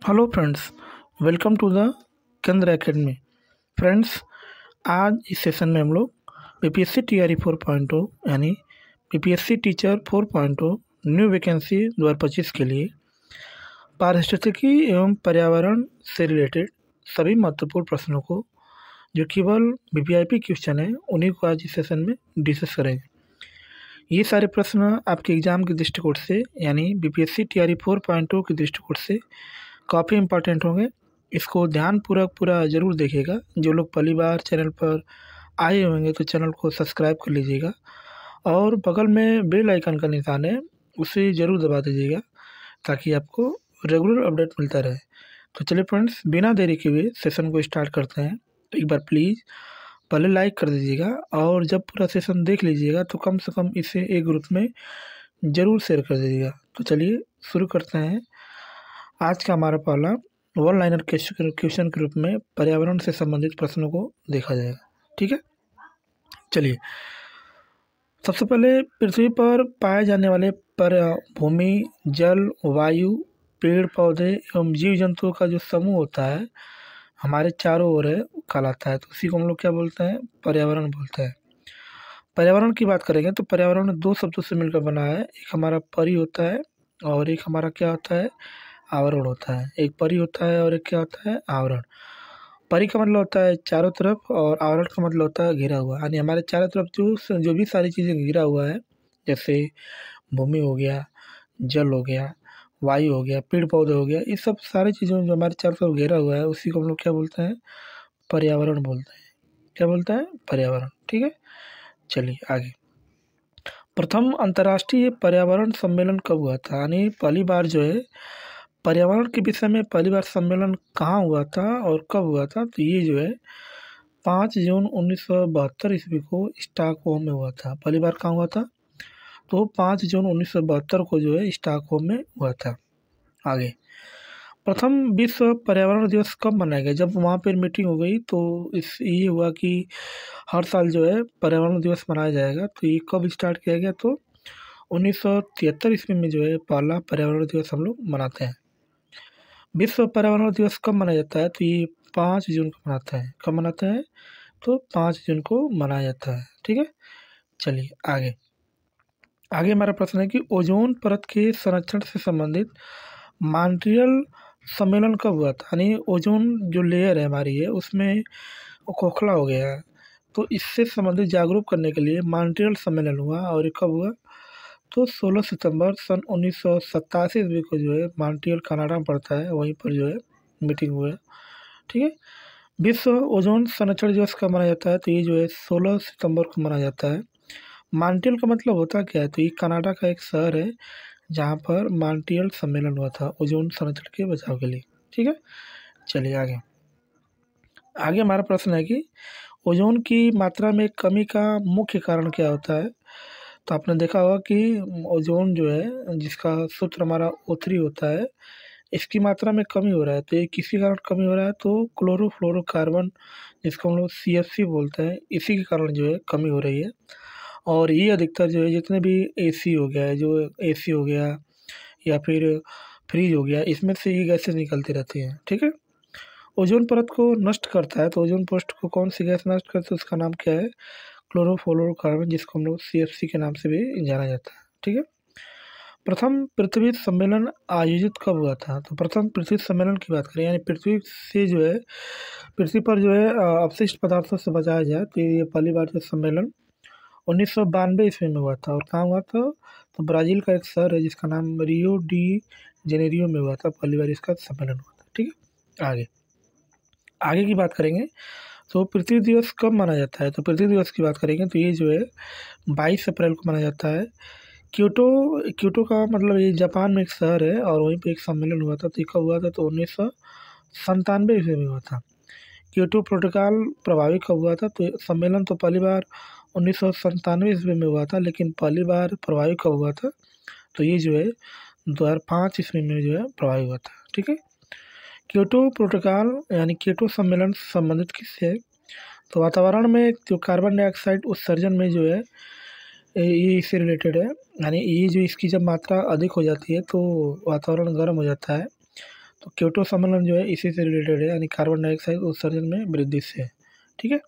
Hello friends, welcome to the Kendra academy. Friends, आज इस session में हम लोग पीपीएससी टीआरई 4.0 यानी पीपीएससी टीचर 4.0 न्यू वैकेंसी 2025 के लिए पारिस्थितिकी एवं पर्यावरण से रिलेटेड सभी महत्वपूर्ण प्रश्नों को जो केवल वीवीआईपी क्वेश्चन है उन्हीं को आज इस सेशन में डिस्कस करेंगे। ये सारे प्रश्न आपके एग्ज़ाम के दृष्टिकोण से यानी बीपीएससी टीआरई 4.0 के दृष्टिकोण से काफ़ी इम्पोर्टेंट होंगे। इसको ध्यानपूर्वक पूरा ज़रूर देखिएगा। जो लोग पहली बार चैनल पर आए होंगे तो चैनल को सब्सक्राइब कर लीजिएगा और बगल में बेल आइकन का निशान है उसे ज़रूर दबा दीजिएगा ताकि आपको रेगुलर अपडेट मिलता रहे। तो चलिए फ्रेंड्स, बिना देरी के हुए सेशन को स्टार्ट करते हैं। तो एक बार प्लीज़ पहले लाइक कर दीजिएगा और जब पूरा सेशन देख लीजिएगा तो कम से कम इसे एक ग्रुप में ज़रूर शेयर कर दीजिएगा। तो चलिए शुरू करते हैं। आज का हमारा पहला वन लाइनर क्वेश्चन के रूप में पर्यावरण से संबंधित प्रश्नों को देखा जाएगा। ठीक है, चलिए सबसे पहले पृथ्वी पर पाए जाने वाले भूमि, जल, वायु, पेड़ पौधे एवं जीव जंतुओं का जो समूह होता है हमारे चारों ओर है कहलाता है। तो उसी को हम लोग क्या बोलते हैं? पर्यावरण बोलते हैं। पर्यावरण की बात करेंगे तो पर्यावरण दो शब्दों से मिलकर बना है। एक हमारा परि होता है और एक हमारा क्या होता है? आवरण होता है। एक परि होता है और एक क्या होता है? आवरण। परि का मतलब होता है चारों तरफ और आवरण का मतलब होता है घिरा हुआ। यानी हमारे चारों तरफ जो भी सारी चीज़ें घिरा हुआ है, जैसे भूमि हो गया, जल हो गया, वायु हो गया, पेड़ पौधे हो गया, ये सब सारी चीज़ों जो हमारे चारों तरफ घेरा हुआ है उसी को हम लोग क्या बोलते हैं? पर्यावरण बोलते हैं। क्या बोलते हैं? पर्यावरण। ठीक है, चलिए आगे। प्रथम अंतर्राष्ट्रीय पर्यावरण सम्मेलन कब हुआ था? यानी पहली बार जो है पर्यावरण के विषय में पहली बार सम्मेलन कहाँ हुआ था और कब हुआ था? तो ये जो है 5 जून 1972 ईस्वी को स्टॉकहोम में हुआ था। पहली बार कहाँ हुआ था? तो 5 जून 1972 को जो है स्टॉकहोम में हुआ था। आगे, प्रथम विश्व पर्यावरण दिवस कब मनाया गया? जब वहाँ पर मीटिंग हो गई तो ये हुआ कि हर साल जो है पर्यावरण दिवस मनाया जाएगा। तो ये कब स्टार्ट किया गया? तो 1973 ईस्वी में जो है पहला पर्यावरण दिवस हम लोग मनाते हैं। विश्व पर्यावरण दिवस कब मनाया जाता है? तो ये 5 जून को मनाते हैं। कब मनाते हैं? तो 5 जून को मनाया जाता है। ठीक है, चलिए आगे। आगे हमारा प्रश्न है कि ओजोन परत के संरक्षण से संबंधित मॉन्ट्रियल सम्मेलन कब हुआ था? यानी ओजोन जो लेयर है हमारी है उसमें वो खोखला हो गया है, तो इससे संबंधित जागरूक करने के लिए मॉन्ट्रियल सम्मेलन हुआ। और ये कब हुआ? तो 16 सितंबर सन 1987 ईस्वी को जो है मॉन्ट्रियल कनाडा में पड़ता है, वहीं पर जो है मीटिंग हुआ है। ठीक है, विश्व ओजोन संरक्षण दिवस कब मनाया जाता है? तो ये जो है 16 सितंबर को मनाया जाता है। मॉन्ट्रियल का मतलब होता क्या है? तो ये कनाडा का एक शहर है जहाँ पर मॉन्ट्रियल सम्मेलन हुआ था ओजोन संरक्षण के बचाव के लिए। ठीक है, चलिए आगे। आगे हमारा प्रश्न है कि ओजोन की मात्रा में कमी का मुख्य कारण क्या होता है? तो आपने देखा होगा कि ओजोन जो है जिसका सूत्र हमारा O3 होता है, इसकी मात्रा में कमी हो रहा है। तो ये किसी कारण कमी हो रहा है? तो क्लोरोफ्लोरोकार्बन जिसको हम लोग CFC बोलते हैं, इसी के कारण जो है कमी हो रही है। और ये अधिकतर जो है जितने भी AC हो गया है, जो AC हो गया या फिर फ्रिज हो गया, इसमें से ये गैसें निकलती रहती हैं। ठीक है, ओजोन परत को नष्ट करता है। तो ओजोन परत को कौन सी गैस नष्ट करती है? उसका नाम क्या है? क्लोरोफ्लोरोकार्बन, जिसको हम लोग CFC के नाम से भी जाना जाता है। ठीक है, प्रथम पृथ्वी सम्मेलन आयोजित कब हुआ था? तो प्रथम पृथ्वी सम्मेलन की बात करें यानी पृथ्वी से जो है पृथ्वी पर जो है अपशिष्ट पदार्थों से बचाया जाए, तो ये पहली बार जो सम्मेलन 1992 ईस्वी में हुआ था। और कहाँ हुआ था? तो ब्राज़ील का एक शहर है जिसका नाम रियो डी जेनेरियो में हुआ था। पहली बार इसका सम्मेलन हुआ था। ठीक है, आगे आगे की बात करेंगे तो पृथ्वी दिवस कब मनाया जाता है? तो पृथ्वी दिवस की बात करेंगे तो ये जो है 22 अप्रैल को मनाया जाता है। क्योटो का मतलब ये जापान में एक शहर है और वहीं पे एक सम्मेलन हुआ था। तो ये कब हुआ था? तो 1997 ईस्वी में हुआ था। क्योटो प्रोटोकॉल प्रभावी कब हुआ था? तो सम्मेलन तो पहली बार 1997 ईस्वी में हुआ था, लेकिन पहली बार प्रभावी कब हुआ था? तो ये जो है 2005 ईस्वी में जो है प्रभावी हुआ था। ठीक है, क्योटो प्रोटोकॉल यानी क्योटो सम्मेलन संबंधित किससे है? तो वातावरण में जो कार्बन डाइऑक्साइड उत्सर्जन में जो है ये इससे रिलेटेड है। यानी ये जो इसकी जब मात्रा अधिक हो जाती है तो वातावरण गर्म हो जाता है। तो क्योटो सम्मेलन जो है इसी से रिलेटेड है, यानी कार्बन डाइऑक्साइड उत्सर्जन में वृद्धि से है। ठीक है,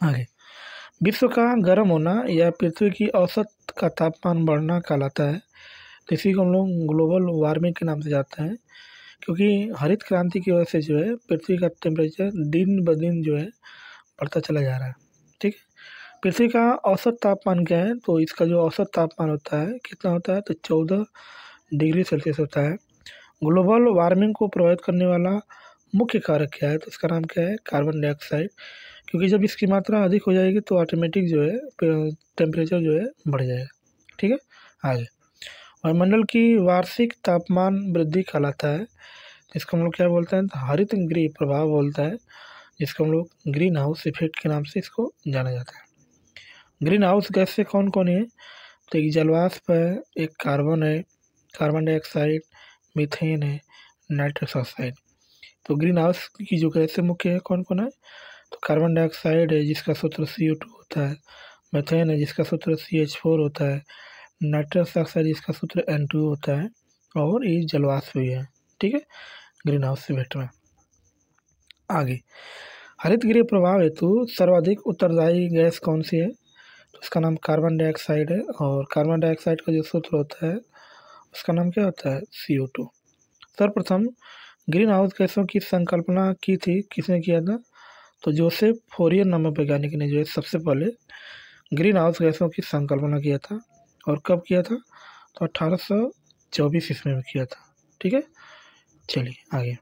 आगे। विश्व का गर्म होना या पृथ्वी की औसत का तापमान बढ़ना कहलाता है। तो इसी को हम लोग ग्लोबल वार्मिंग के नाम से जानते हैं, क्योंकि हरित क्रांति की वजह से जो है पृथ्वी का टेम्परेचर दिन ब दिन जो है बढ़ता चला जा रहा है। ठीक है, पृथ्वी का औसत तापमान क्या है? तो इसका जो औसत तापमान होता है कितना होता है? तो 14 डिग्री सेल्सियस होता है। ग्लोबल वार्मिंग को प्रभावित करने वाला मुख्य कारक क्या है? तो इसका नाम क्या है? Carbon dioxide. क्योंकि जब इसकी मात्रा अधिक हो जाएगी तो ऑटोमेटिक जो है टेम्परेचर जो है बढ़ जाएगा। ठीक है, आगे। वायुमंडल की वार्षिक तापमान वृद्धि कहलाता है, जिसको हम लोग क्या बोलते हैं? तो हरित गृह प्रभाव बोलता है, जिसको हम लोग ग्रीन हाउस इफेक्ट के नाम से इसको जाना जाता है। ग्रीन हाउस गैस से कौन कौन है? तो एक जलवाष्प है, एक कार्बन है, कार्बन डाइऑक्साइड, मीथेन है, नाइट्रस ऑक्साइड। तो ग्रीन हाउस की जो गैसें मुख्य है कौन कौन है? तो कार्बन डाइऑक्साइड है जिसका सूत्र CO2 होता है, मीथेन है जिसका सूत्र CH4 होता है, नाइट्रस ऑक्साइड जिसका सूत्र N2 होता है, और ये जलवाष्प भी है। ठीक है, ग्रीन हाउस इफेक्ट में। आगे, हरित गृह प्रभाव हेतु सर्वाधिक उत्तरदायी गैस कौन सी है? तो उसका नाम कार्बन डाइऑक्साइड है, और कार्बन डाइऑक्साइड का जो सूत्र होता है उसका नाम क्या होता है? CO2। सर्वप्रथम ग्रीन हाउस गैसों की संकल्पना की थी, किसने किया था? तो जोसेफ फोरियर नामक वैज्ञानिक ने जो है सबसे पहले ग्रीन हाउस गैसों की संकल्पना किया था। और कब किया था? तो 1824 ईस्वी में किया था। ठीक है, चलिए आगे।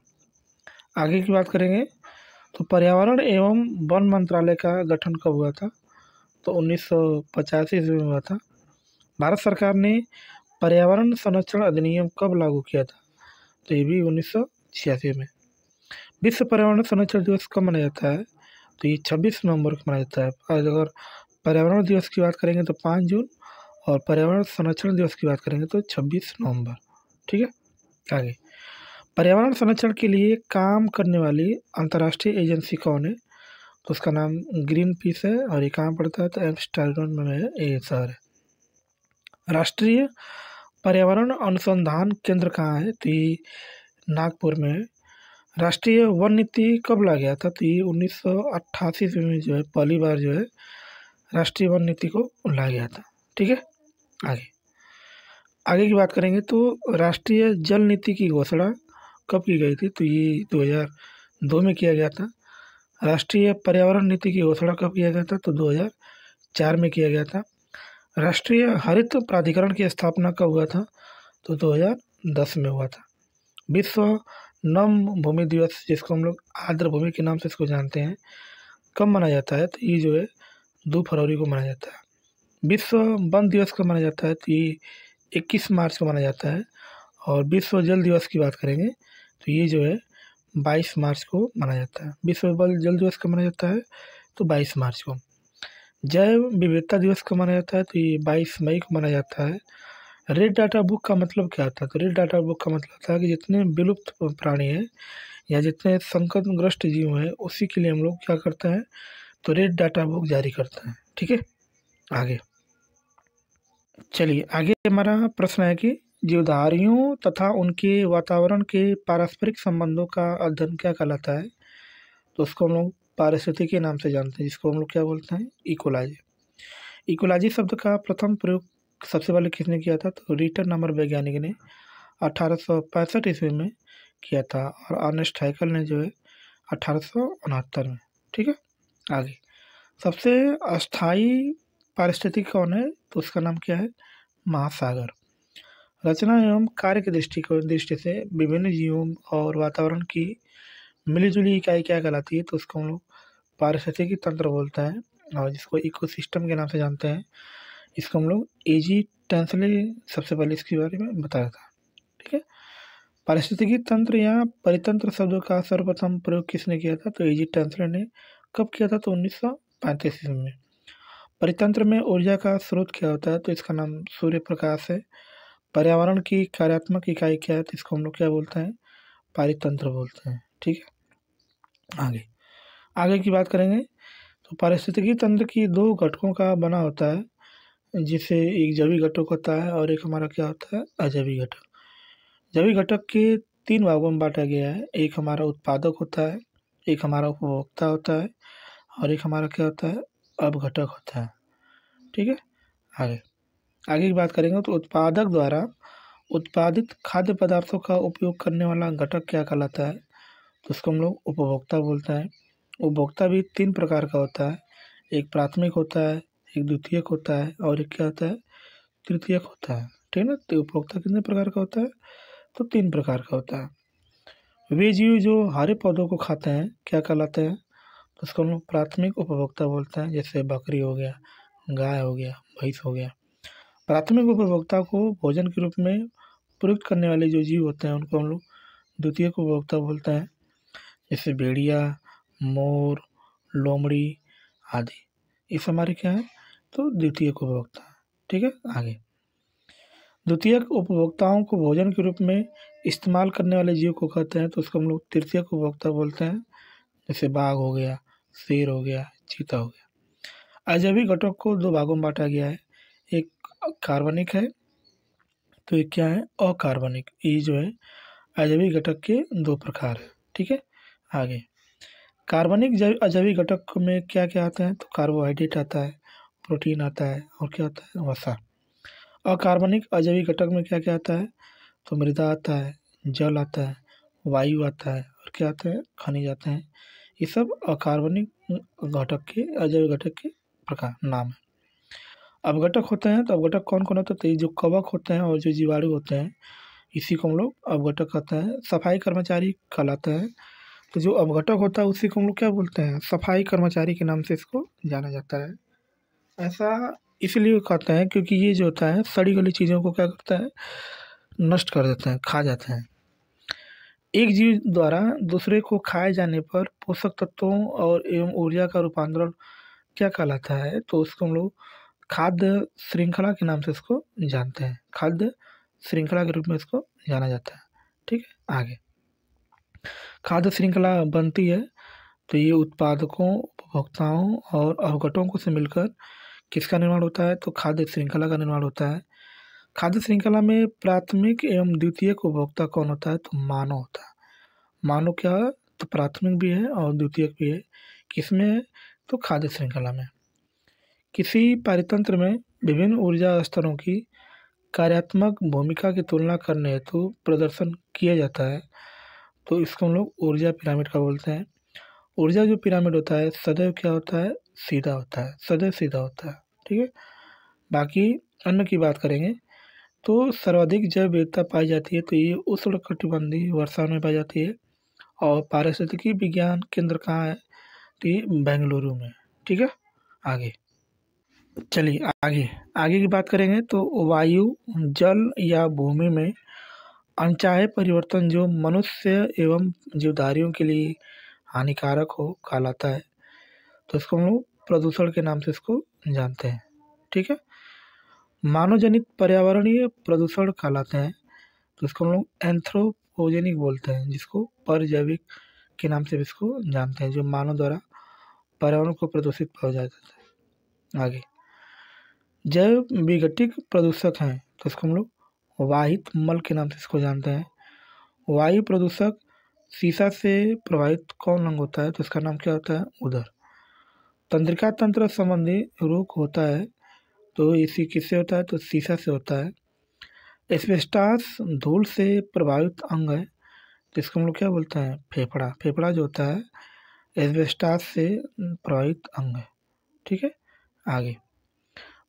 आगे की बात करेंगे तो पर्यावरण एवं वन मंत्रालय का गठन कब हुआ था? तो 1985 ईस्वी में हुआ था। भारत सरकार ने पर्यावरण संरक्षण अधिनियम कब लागू किया था? तो ये भी 1986 में। विश्व पर्यावरण संरक्षण दिवस कब मनाया जाता है? तो ये 26 नवंबर को मनाया जाता है। और अगर पर्यावरण दिवस की बात करेंगे तो 5 जून, और पर्यावरण संरक्षण दिवस की बात करेंगे तो 26 नवंबर। ठीक है, आगे। पर्यावरण संरक्षण के लिए काम करने वाली अंतर्राष्ट्रीय एजेंसी कौन है? तो उसका नाम ग्रीन पीस है, और ये कहाँ पड़ता है? तो एम्स्टर्डम में है, ये शहर है। राष्ट्रीय पर्यावरण अनुसंधान केंद्र कहाँ है? तो ये नागपुर में है। राष्ट्रीय वन नीति कब लाया गया था? तो ये 1988 ईस्वी में जो है पहली बार जो है राष्ट्रीय वन नीति को लाया गया था। ठीक है, आगे। आगे की बात करेंगे तो राष्ट्रीय जल नीति की घोषणा कब की गई थी? तो ये 2002 में किया गया था। राष्ट्रीय पर्यावरण नीति की घोषणा कब किया गया था? तो 2004 में किया गया था। राष्ट्रीय हरित प्राधिकरण की स्थापना कब हुआ था? तो 2010 में हुआ था। विश्व नम भूमि दिवस, जिसको हम लोग आर्द्र भूमि के नाम से इसको जानते हैं, कब मनाया जाता है? तो ये जो है 2 फरवरी को मनाया जाता है। विश्व वन दिवस कब मनाया जाता है? तो ये 21 मार्च को मनाया जाता है। और विश्व जल दिवस की बात करेंगे तो ये जो है 22 मार्च को मनाया जाता है। विश्व जल दिवस कब मनाया जाता है? तो 22 मार्च को। जैव विविधता दिवस कब मनाया जाता है? तो ये 22 मई को मनाया जाता है। रेड डाटा बुक का मतलब क्या होता है? तो रेड डाटा बुक का मतलब होता है कि जितने विलुप्त प्राणी हैं या जितने संकटग्रस्त जीव हैं उसी के लिए हम लोग क्या करते हैं? तो रेड डाटा बुक जारी करते हैं। ठीक है, आगे चलिए। आगे हमारा प्रश्न है कि जीवधारियों तथा उनके वातावरण के पारस्परिक संबंधों का अध्ययन क्या कहलाता है? तो उसको हम लोग पारिस्थितिकी के नाम से जानते हैं, जिसको हम लोग क्या बोलते हैं? इकोलॉजी। इकोलॉजी शब्द का प्रथम प्रयोग सबसे पहले किसने किया था? तो रिटर नामक वैज्ञानिक ने 1865 ईस्वी में किया था, और अर्नेस्ट हैकल ने जो है 1869 में। ठीक है, आगे। सबसे अस्थाई पारिस्थितिकी कौन है? तो उसका नाम क्या है? महासागर। रचना एवं कार्य की दृष्टि से विभिन्न जीवों और वातावरण की मिलीजुली इकाई क्या कहलाती है? तो उसको हम लोग पारिस्थितिकी तंत्र बोलते हैं, और जिसको इकोसिस्टम के नाम से जानते हैं। इसको हम लोग एजी टेंसले सबसे पहले इसके बारे में बताया था। ठीक है, पारिस्थितिकी तंत्र या परितंत्र शब्दों का सर्वप्रथम प्रयोग किसने किया था? तो एजी टेंसले ने। कब किया था? तो 1935 ईस्वी में। परितंत्र में ऊर्जा का स्रोत क्या होता है? तो इसका नाम सूर्य प्रकाश है। पर्यावरण की कार्यात्मक इकाई क्या है? तो इसको हम लोग क्या बोलते हैं? पारितंत्र बोलते हैं। ठीक है, आगे। आगे की बात करेंगे तो पारिस्थितिकी तंत्र की 2 घटकों का बना होता है, जिसे एक जैविक घटक होता है और एक हमारा क्या होता है? अजैविक घटक। जैविक घटक के तीन भागों में बांटा गया है। एक हमारा उत्पादक होता है, एक हमारा उपभोक्ता होता है और एक हमारा क्या होता है, अपघटक होता है। ठीक है, आगे आगे की बात करेंगे तो उत्पादक द्वारा उत्पादित खाद्य पदार्थों का उपयोग करने वाला घटक क्या कहलाता है, तो उसको हम लोग उपभोक्ता बोलते हैं। उपभोक्ता भी तीन प्रकार का होता है, एक प्राथमिक होता है, एक द्वितीयक होता है और एक क्या होता है, तृतीयक होता है। ठीक है ना, तो उपभोक्ता कितने प्रकार का होता है, तो तीन प्रकार का होता है। वे जीव जो हरे पौधों को खाते हैं क्या कहलाते हैं, तो उसको हम लोग प्राथमिक उपभोक्ता बोलते हैं। जैसे बकरी हो गया, गाय हो गया, भैंस हो गया। प्राथमिक उपभोक्ता को भोजन के रूप में प्रयुक्त करने वाले जो जीव होते हैं उनको हम लोग द्वितीयक उपभोक्ता बोलते हैं। जैसे भेड़िया, मोर, लोमड़ी आदि, ये सब हमारे क्या है, तो द्वितीयक उपभोक्ता। ठीक है, आगे द्वितीयक उपभोक्ताओं को भोजन के रूप में इस्तेमाल करने वाले जीव को कहते हैं, तो उसको हम लोग तृतीयक उपभोक्ता बोलते हैं। जैसे बाघ हो गया, शेर हो गया, चीता हो गया। अजैविक घटक को दो भागों में बांटा गया है, एक कार्बनिक है तो एक क्या है, अकार्बनिक। ये जो है अजैविक घटक के दो प्रकार है। ठीक है, आगे कार्बनिक अजैविक घटक में क्या क्या आता है, तो कार्बोहाइड्रेट आता है, प्रोटीन आता है और क्या आता है, वसा। अकार्बनिक अजैविक घटक में क्या क्या आता है, तो मृदा आता है, जल आता है, वायु आता है और क्या आता है, खनिज आते हैं। ये सब अकार्बनिक घटक के अजैविक घटक के प्रकार नाम है। अपघटक होते हैं, तो अपघटक कौन कौन होते हैं, तो ये जो कवक होते हैं और जो जीवाणु होते हैं इसी को हम लोग अपघटक कहते हैं। सफाई कर्मचारी कहलाता है, तो जो अपघटक होता है उसी को हम लोग क्या बोलते हैं, सफाई कर्मचारी के नाम से इसको जाना जाता है। ऐसा इसलिए कहते हैं क्योंकि ये जो होता है सड़ी गली चीज़ों को क्या करता है, नष्ट कर देते हैं, खा जाते हैं। एक जीव द्वारा दूसरे को खाए जाने पर पोषक तत्वों और एवं ऊर्जा का रूपांतरण क्या कहलाता है, तो उसको हम लोग खाद्य श्रृंखला के नाम से इसको जानते हैं। खाद्य श्रृंखला के रूप में इसको जाना जाता है। ठीक है, आगे खाद्य श्रृंखला बनती है तो ये उत्पादकों, उपभोक्ताओं और अवघटकों से मिलकर किसका निर्माण होता है, तो खाद्य श्रृंखला का निर्माण होता है। खाद्य श्रृंखला में प्राथमिक एवं द्वितीयक उपभोक्ता कौन होता है, तो मानव होता है। मानव क्या है, तो प्राथमिक भी है और द्वितीयक भी है। किसमें है, तो खाद्य श्रृंखला में। किसी पारितंत्र में विभिन्न ऊर्जा स्तरों की कार्यात्मक भूमिका की तुलना करने हेतु प्रदर्शन किया जाता है, तो इसको हम लोग ऊर्जा पिरामिड का बोलते हैं। ऊर्जा जो पिरामिड होता है सदैव क्या होता है, सीधा होता है, सदैव सीधा होता है। ठीक है, बाकी अन्न की बात करेंगे तो सर्वाधिक जैव विविधता पाई जाती है, तो ये उष्णकटिबंधीय वर्षा में पाई जाती है। और पारिस्थितिकी विज्ञान केंद्र कहाँ है, तो ये बेंगलुरु में। ठीक है, आगे चलिए आगे आगे की बात करेंगे तो वायु, जल या भूमि में अनचाहे परिवर्तन जो मनुष्य एवं जीवधारियों के लिए हानिकारक हो कहलाता है, तो इसको हम लोग प्रदूषण के नाम से इसको जानते हैं। ठीक है, मानव जनित पर्यावरणीय प्रदूषण कहलाते हैं, तो इसको हम लोग एंथ्रोपोजेनिक बोलते हैं, जिसको परजैविक के नाम से भी इसको जानते हैं, जो मानव द्वारा पर्यावरण को प्रदूषित पाया जाता है। आगे जैव विघटित प्रदूषक हैं, तो इसको हम लोग वाहित मल के नाम से इसको जानते हैं। वायु प्रदूषक शीशा से प्रभावित कौन अंग होता है, तो इसका नाम क्या होता है, उदर। तंत्रिका तंत्र संबंधी रोग होता है, तो इसी किससे होता है, तो शीशा से होता है। एस्बेस्टास धूल से प्रभावित अंग है, तो इसको हम लोग क्या बोलते हैं, फेफड़ा। फेफड़ा जो होता है एस्बेस्टास से प्रभावित अंग है। ठीक है, आगे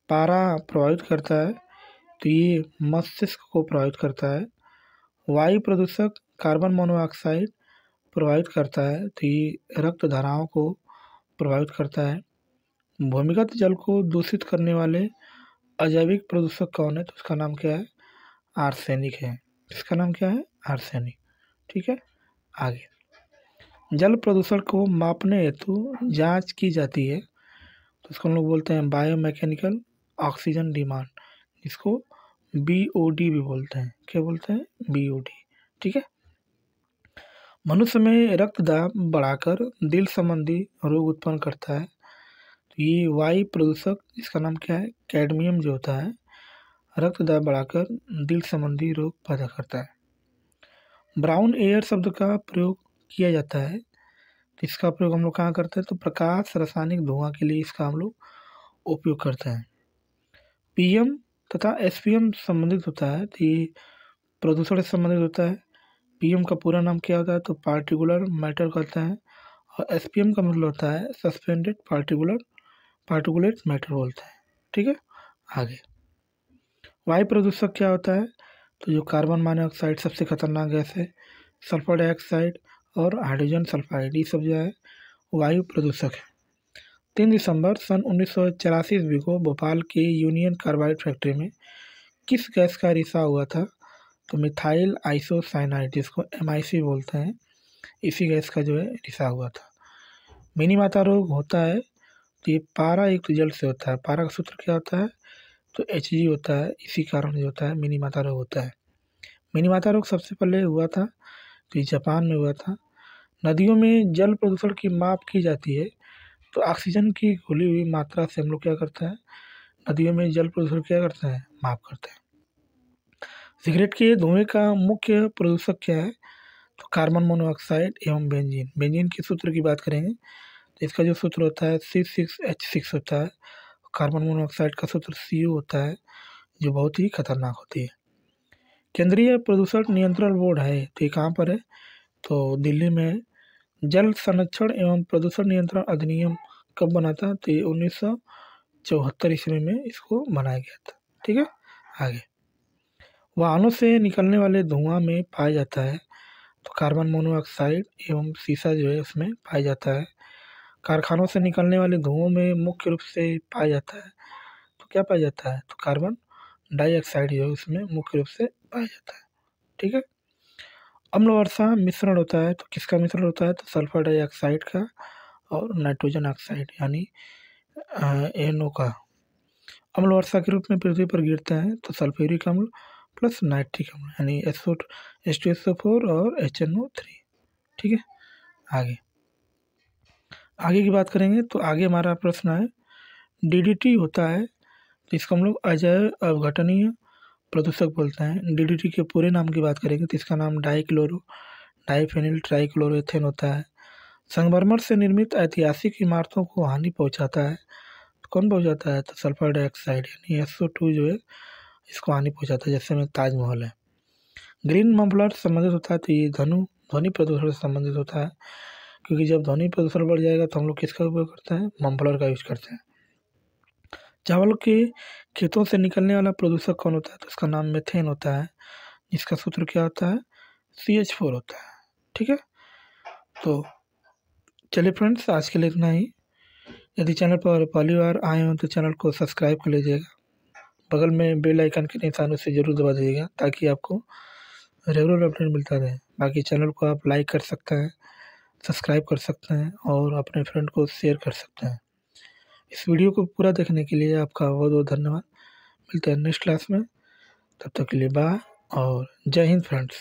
पारा प्रभावित करता है, तो ये मस्तिष्क को प्रभावित करता है। वायु प्रदूषक कार्बन मोनोऑक्साइड प्रभावित करता है, तो ये रक्त धाराओं को प्रभावित करता है। भूमिगत जल को दूषित करने वाले अजैविक प्रदूषक कौन है, तो उसका नाम क्या है, आर्सेनिक है। इसका नाम क्या है, आर्सेनिक। ठीक है, आगे जल प्रदूषण को मापने हेतु जांच की जाती है, तो इसको हम लोग बोलते हैं बायोमैकेनिकल ऑक्सीजन डिमांड, जिसको BOD भी बोलते हैं। क्या बोलते हैं, BOD। ठीक है, मनुष्य में रक्त दाब बढ़ाकर दिल संबंधी रोग उत्पन्न करता है, तो ये वायु प्रदूषक, इसका नाम क्या है, कैडमियम जो होता है रक्त दाब बढ़ाकर दिल संबंधी रोग पैदा करता है। ब्राउन एयर शब्द का प्रयोग किया जाता है, तो इसका प्रयोग हम लोग कहाँ करते हैं, तो प्रकाश रासायनिक धुआं के लिए इसका हम लोग उपयोग करते हैं। पीएम तथा एसपीएम संबंधित होता है, तो ये प्रदूषण से संबंधित होता है। पीएम का पूरा नाम क्या होता है, तो पार्टिकुलर मैटर कहते हैं, और एसपीएम का मतलब होता है सस्पेंडेड पार्टिकुलेट मैटर बोलते हैं। ठीक है, आगे वायु प्रदूषक क्या होता है, तो जो कार्बन मोनोऑक्साइड सबसे खतरनाक गैस है, सल्फर डाइऑक्साइड और हाइड्रोजन सल्फाइड, ये सब जो है वायु प्रदूषक है। 3 दिसंबर सन 1984 ईस्वी को भोपाल के यूनियन कार्बाइड फैक्ट्री में किस गैस का रिसाव हुआ था, तो मिथाइल आइसोसाइनाइड, जिसको MIC बोलते हैं, इसी गैस का जो है रिसाव हुआ था। मिनी माता रोग होता है, तो ये पारा युक्त जल से होता है। पारा का सूत्र क्या होता है, तो Hg होता है, इसी कारण जो होता है मिनी माता रोग होता है। मिनी माता रोग सबसे पहले हुआ था, तो ये जापान में हुआ था। नदियों में जल प्रदूषण की माप की जाती है, तो ऑक्सीजन की घुली हुई मात्रा से हम लोग क्या करते हैं, नदियों में जल प्रदूषण क्या करते हैं, माप करते हैं। सिगरेट के धुएं का मुख्य प्रदूषक क्या है, तो कार्बन मोनोऑक्साइड एवं बेंजीन। बेंजीन के सूत्र की बात करेंगे, तो इसका जो सूत्र होता है C6H6 होता है। कार्बन मोनोऑक्साइड का सूत्र Cu होता है, जो बहुत ही खतरनाक होती है। केंद्रीय प्रदूषण नियंत्रण बोर्ड है, तो ये कहाँ पर है, तो दिल्ली में है। जल संरक्षण एवं प्रदूषण नियंत्रण अधिनियम कब बना था, तो ये 1974 ईस्वी में इसको बनाया गया था। ठीक है, आगे वाहनों से निकलने वाले धुआं में पाया जाता है, तो कार्बन मोनोऑक्साइड एवं सीसा जो है उसमें पाया जाता है। कारखानों से निकलने वाले धुओं में मुख्य रूप से पाया जाता है, तो क्या पाया जाता है, तो कार्बन डाइऑक्साइड जो है उसमें मुख्य रूप से पाया जाता है। ठीक है, अम्ल वर्षा मिश्रण होता है, तो किसका मिश्रण होता है, तो सल्फर डाइऑक्साइड का और नाइट्रोजन ऑक्साइड यानी NO का अम्ल वर्षा के रूप में पृथ्वी पर गिरते हैं, तो सल्फ्यूरिक अम्ल प्लस नाइट्रिक अम्ल यानी H2SO4 और HNO3। ठीक है, आगे की बात करेंगे, तो आगे हमारा प्रश्न है DDT होता है, तो इसको हम लोग अजैव अवघटनीय प्रदूषक बोलते हैं। DDT के पूरे नाम की बात करेंगे, तो इसका नाम डाइफेनिल ट्राइक्लोरोएथेन होता है। संगमरमर से निर्मित ऐतिहासिक इमारतों को हानि पहुंचाता है, तो कौन पहुंचाता है, तो सल्फर डाइऑक्साइड यानी SO2 जो है इसको हानि पहुंचाता है, जैसे में ताजमहल है। ग्रीन मफलर संबंधित होता है, तो ये ध्वनि प्रदूषण से संबंधित होता है, क्योंकि जब ध्वनि प्रदूषण बढ़ जाएगा तो हम लोग किसका उपयोग करते हैं, मफलर का यूज करते हैं। चावल के खेतों से निकलने वाला प्रदूषक कौन होता है, तो इसका नाम मीथेन होता है, जिसका सूत्र क्या होता है, CH4 होता है। ठीक है, तो चलिए फ्रेंड्स, आज के लिए इतना ही। यदि चैनल पर पहली बार आए हो तो चैनल को सब्सक्राइब कर लीजिएगा, बगल में बेल आइकन के निशान से जरूर दबा दीजिएगा, ताकि आपको रेगुलर अपडेट मिलता रहे। बाकी चैनल को आप लाइक कर सकते हैं, सब्सक्राइब कर सकते हैं और अपने फ्रेंड को शेयर कर सकते हैं। इस वीडियो को पूरा देखने के लिए आपका बहुत बहुत धन्यवाद। मिलते हैं नेक्स्ट क्लास में, तब तक के लिए बाय और जय हिंद फ्रेंड्स।